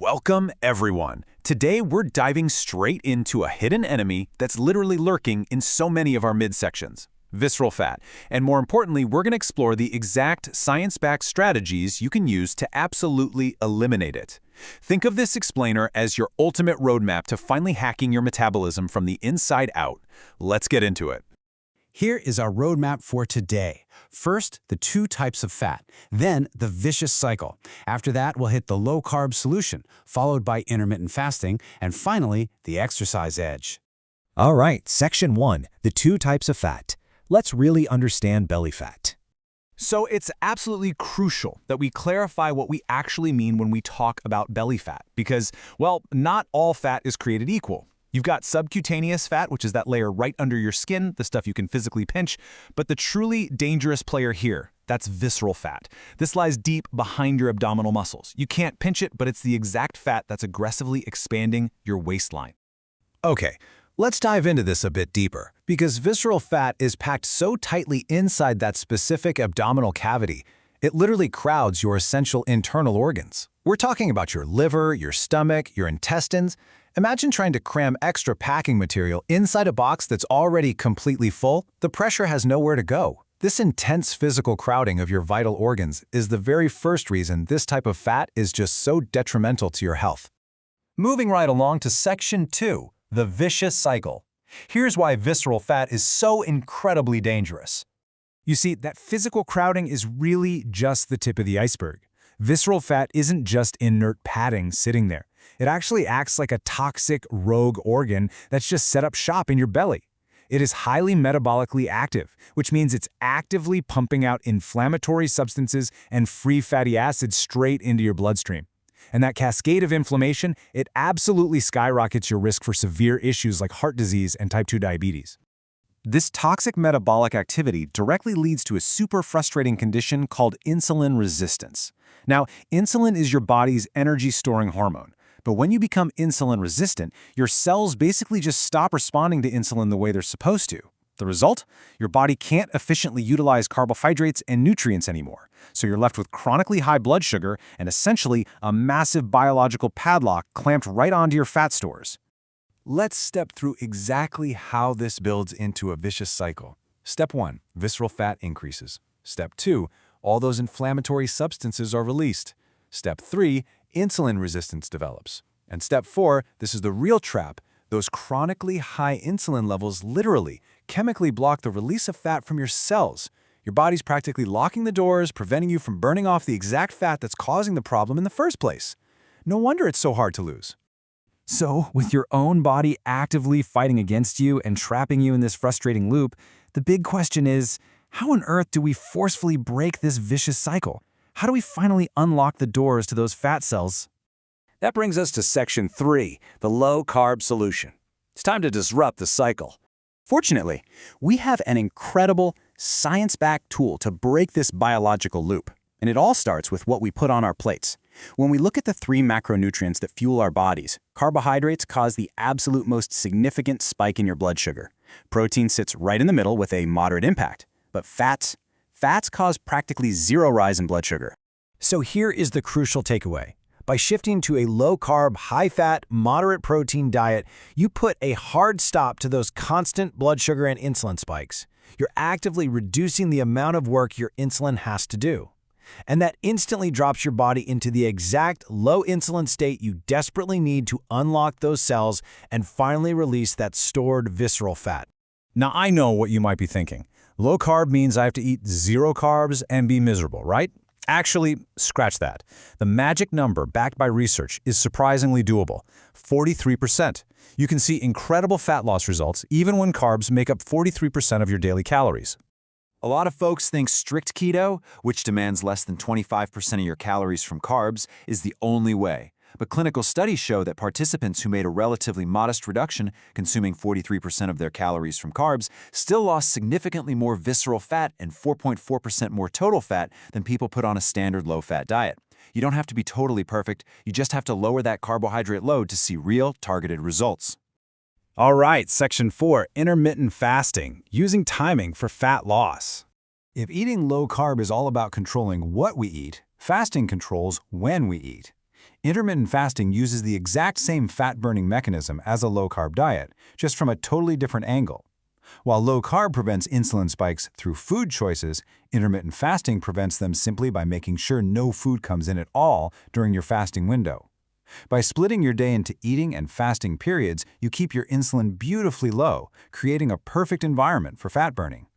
Welcome, everyone. Today, we're diving straight into a hidden enemy that's literally lurking in so many of our midsections, visceral fat. And more importantly, we're going to explore the exact science-backed strategies you can use to absolutely eliminate it. Think of this explainer as your ultimate roadmap to finally hacking your metabolism from the inside out. Let's get into it. Here is our roadmap for today. First, the two types of fat, then the vicious cycle. After that, we'll hit the low-carb solution, followed by intermittent fasting, and finally, the exercise edge. All right, Section 1, the two types of fat. Let's really understand belly fat. So it's absolutely crucial that we clarify what we actually mean when we talk about belly fat, because, well, not all fat is created equal. You've got subcutaneous fat, which is that layer right under your skin, the stuff you can physically pinch, but the truly dangerous player here, that's visceral fat. This lies deep behind your abdominal muscles. You can't pinch it, but it's the exact fat that's aggressively expanding your waistline. Okay, let's dive into this a bit deeper, because visceral fat is packed so tightly inside that specific abdominal cavity, it literally crowds your essential internal organs. We're talking about your liver, your stomach, your intestines. Imagine trying to cram extra packing material inside a box that's already completely full. The pressure has nowhere to go. This intense physical crowding of your vital organs is the very first reason this type of fat is just so detrimental to your health. Moving right along to Section 2, the vicious cycle. Here's why visceral fat is so incredibly dangerous. You see, that physical crowding is really just the tip of the iceberg. Visceral fat isn't just inert padding sitting there. It actually acts like a toxic rogue organ that's just set up shop in your belly. It is highly metabolically active, which means it's actively pumping out inflammatory substances and free fatty acids straight into your bloodstream. And that cascade of inflammation, it absolutely skyrockets your risk for severe issues like heart disease and type 2 diabetes. This toxic metabolic activity directly leads to a super frustrating condition called insulin resistance. Now, insulin is your body's energy-storing hormone. But when you become insulin resistant, your cells basically just stop responding to insulin the way they're supposed to. The result? Your body can't efficiently utilize carbohydrates and nutrients anymore. So you're left with chronically high blood sugar and essentially a massive biological padlock clamped right onto your fat stores. Let's step through exactly how this builds into a vicious cycle. Step 1, visceral fat increases. Step 2, all those inflammatory substances are released. Step 3, insulin resistance develops. And step 4, this is the real trap. Those chronically high insulin levels literally, chemically block the release of fat from your cells. Your body's practically locking the doors, preventing you from burning off the exact fat that's causing the problem in the first place. No wonder it's so hard to lose. So, with your own body actively fighting against you and trapping you in this frustrating loop, the big question is, how on earth do we forcefully break this vicious cycle? How do we finally unlock the doors to those fat cells? That brings us to Section 3, the low-carb solution. It's time to disrupt the cycle. Fortunately, we have an incredible, science-backed tool to break this biological loop. And it all starts with what we put on our plates. When we look at the 3 macronutrients that fuel our bodies, carbohydrates cause the absolute most significant spike in your blood sugar. Protein sits right in the middle with a moderate impact. But fats cause practically zero rise in blood sugar. So here is the crucial takeaway. By shifting to a low-carb, high-fat, moderate-protein diet, you put a hard stop to those constant blood sugar and insulin spikes. You're actively reducing the amount of work your insulin has to do. And that instantly drops your body into the exact low insulin state you desperately need to unlock those cells and finally release that stored visceral fat. Now, I know what you might be thinking. Low carb means I have to eat 0 carbs and be miserable, right? Actually, scratch that. The magic number backed by research is surprisingly doable, 43%. You can see incredible fat loss results even when carbs make up 43% of your daily calories. A lot of folks think strict keto, which demands less than 25% of your calories from carbs, is the only way. But clinical studies show that participants who made a relatively modest reduction, consuming 43% of their calories from carbs, still lost significantly more visceral fat and 4.4% more total fat than people put on a standard low-fat diet. You don't have to be totally perfect, you just have to lower that carbohydrate load to see real, targeted results. All right, Section 4, intermittent fasting, using timing for fat loss. If eating low carb is all about controlling what we eat, fasting controls when we eat. Intermittent fasting uses the exact same fat-burning mechanism as a low-carb diet, just from a totally different angle. While low-carb prevents insulin spikes through food choices, intermittent fasting prevents them simply by making sure no food comes in at all during your fasting window. By splitting your day into eating and fasting periods, you keep your insulin beautifully low, creating a perfect environment for fat burning.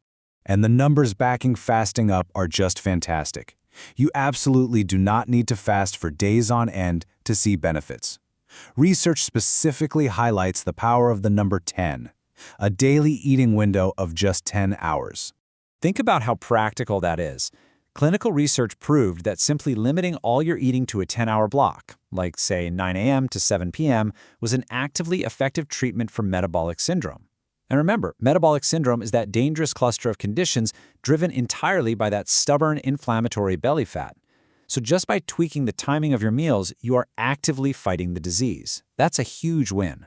And the numbers backing fasting up are just fantastic. You absolutely do not need to fast for days on end to see benefits. Research specifically highlights the power of the number 10, a daily eating window of just 10 hours. Think about how practical that is. Clinical research proved that simply limiting all your eating to a 10-hour block, like say 9 a.m. to 7 p.m., was an actively effective treatment for metabolic syndrome. And remember, metabolic syndrome is that dangerous cluster of conditions driven entirely by that stubborn inflammatory belly fat. So just by tweaking the timing of your meals, you are actively fighting the disease. That's a huge win.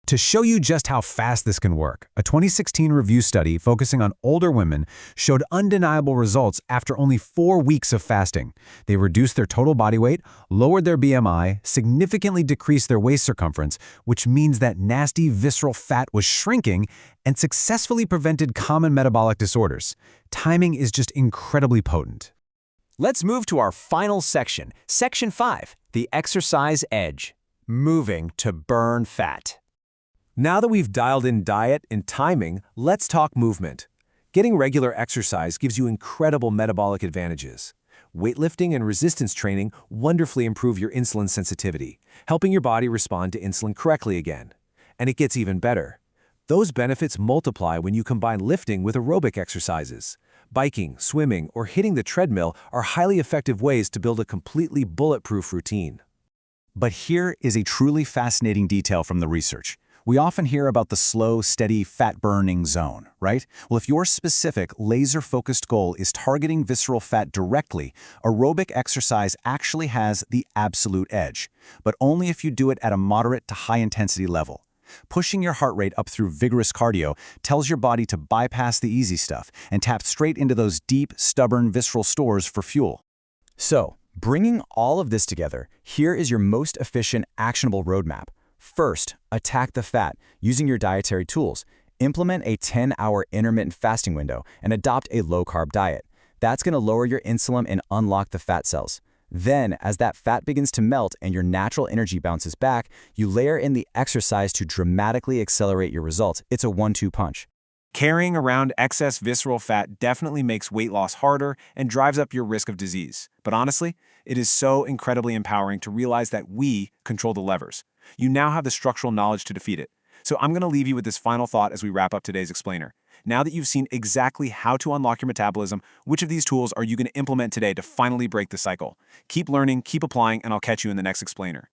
To show you just how fast this can work, a 2016 review study focusing on older women showed undeniable results after only 4 weeks of fasting. They reduced their total body weight, lowered their BMI, significantly decreased their waist circumference, which means that nasty visceral fat was shrinking, and successfully prevented common metabolic disorders. Timing is just incredibly potent. Let's move to our final section, Section 5, the exercise edge, moving to burn fat. Now that we've dialed in diet and timing, let's talk movement. Getting regular exercise gives you incredible metabolic advantages. Weightlifting and resistance training wonderfully improve your insulin sensitivity, helping your body respond to insulin correctly again. And it gets even better. Those benefits multiply when you combine lifting with aerobic exercises. Biking, swimming, or hitting the treadmill are highly effective ways to build a completely bulletproof routine. But here is a truly fascinating detail from the research. We often hear about the slow, steady fat-burning zone, right? Well, if your specific, laser-focused goal is targeting visceral fat directly, aerobic exercise actually has the absolute edge, but only if you do it at a moderate to high-intensity level. Pushing your heart rate up through vigorous cardio tells your body to bypass the easy stuff and tap straight into those deep, stubborn, visceral stores for fuel. So, bringing all of this together, here is your most efficient, actionable roadmap. First, attack the fat using your dietary tools. Implement a 10-hour intermittent fasting window and adopt a low-carb diet. That's going to lower your insulin and unlock the fat cells. Then, as that fat begins to melt and your natural energy bounces back, you layer in the exercise to dramatically accelerate your results. It's a 1-2 punch. Carrying around excess visceral fat definitely makes weight loss harder and drives up your risk of disease. But honestly, it is so incredibly empowering to realize that we control the levers. You now have the structural knowledge to defeat it. So I'm going to leave you with this final thought as we wrap up today's explainer. Now that you've seen exactly how to unlock your metabolism, which of these tools are you going to implement today to finally break the cycle? Keep learning, keep applying, and I'll catch you in the next explainer.